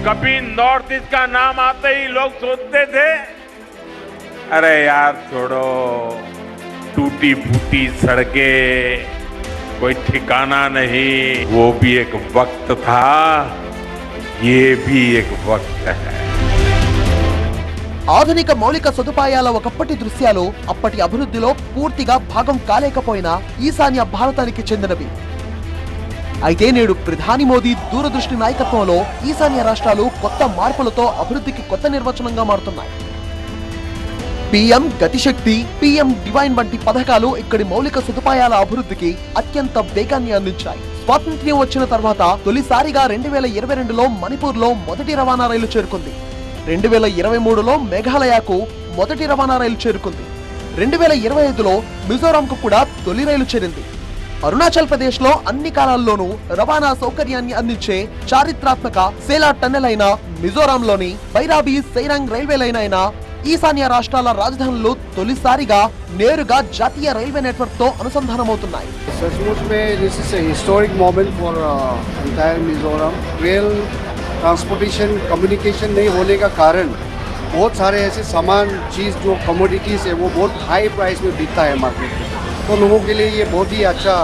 कभी north east का नाम आते ही लोग सोचते थे अरे यार छोड़ो, टूटी फूटी सड़कें, कोई ठिकाना नहीं। वो भी एक वक्त था, ये भी एक वक्त है। ఆధునిక మౌలిక సదుపాయాల ఒకప్పటి దృశ్యాలు అప్పటి అభివృద్ధిలో పూర్తిగా భాగం కాలేకపోయినా ఈశాన్య భారతానికి చెందినవి. అయితే నేడు ప్రధాని మోదీ దూరదృష్టి నాయకత్వంలో ఈశాన్య రాష్ట్రాలు కొత్త మార్పులతో అభివృద్ధికి కొత్త నిర్వచనంగా మారుతున్నాయి. పీఎం గతిశక్తి, పీఎం డివైన్ వంటి పథకాలు ఇక్కడి మౌలిక సదుపాయాల అభివృద్ధికి అత్యంత వేగాన్ని అందించాయి. స్వాతంత్ర్యం వచ్చిన తర్వాత తొలిసారిగా 2022లో మణిపూర్లో మొదటి రవాణా రైలు చేరుకుంది. 2023లో మేఘాలయకు మొదటి రవాణా రైలు చేరుకుంది. 2025లో మిజోరాంకు కూడా తొలి రైలు చేరింది. అరుణాచల్ ప్రదేశ్ లో అన్ని కాలాల్లోనూ రవాణా సౌకర్యాన్ని అందించే చారిత్రాత్మక సేలా టన్నెల్ అయిన, మిజోరాంలోని బైరాబీ సైరాంగ్ రైల్వే లైన్ అయిన ఈశాన్య రాష్ట్రాల రాజధానులు తొలిసారిగా నేరుగా జాతీయ రైల్వే నెట్వర్క్ తో అనుసంధానమవుతున్నాయి. ट्रांसपोर्टेशन कम्युनिकेशन नहीं होने का कारण बहुत सारे ऐसे सामान चीज़ जो कमोडिटीज़ है वो बहुत हाई प्राइस में बिकता है मार्केट में, तो लोगों के लिए ये बहुत ही अच्छा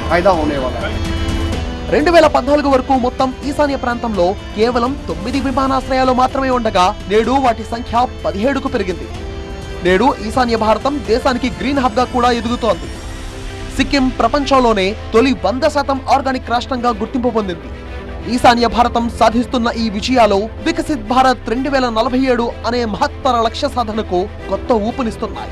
फायदा होने वाला है. 2014 వరకు మొత్తం ఈశాన్య ప్రాంతంలో కేవలం 9 విమానాశ్రయాలు మాత్రమే ఉండగా నేడు వాటి సంఖ్య 17కు పెరిగింది. నేడు ఈశాన్య భారతం దేశానికి గ్రీన్ హబ్ గా కూడా ఎదుగుతోంది. సిక్కిం ప్రపంచంలోనే తొలి 100% ఆర్గానిక్ రాష్ట్రంగా గుర్తింపు పొందింది. ఈశాన్య భారతం సాధిస్తున్న ఈ విజయాలు వికసిత్ భారత్ 2047 అనే మహత్తర లక్ష్య సాధనకు కొత్త ఊపునిస్తున్నాయి.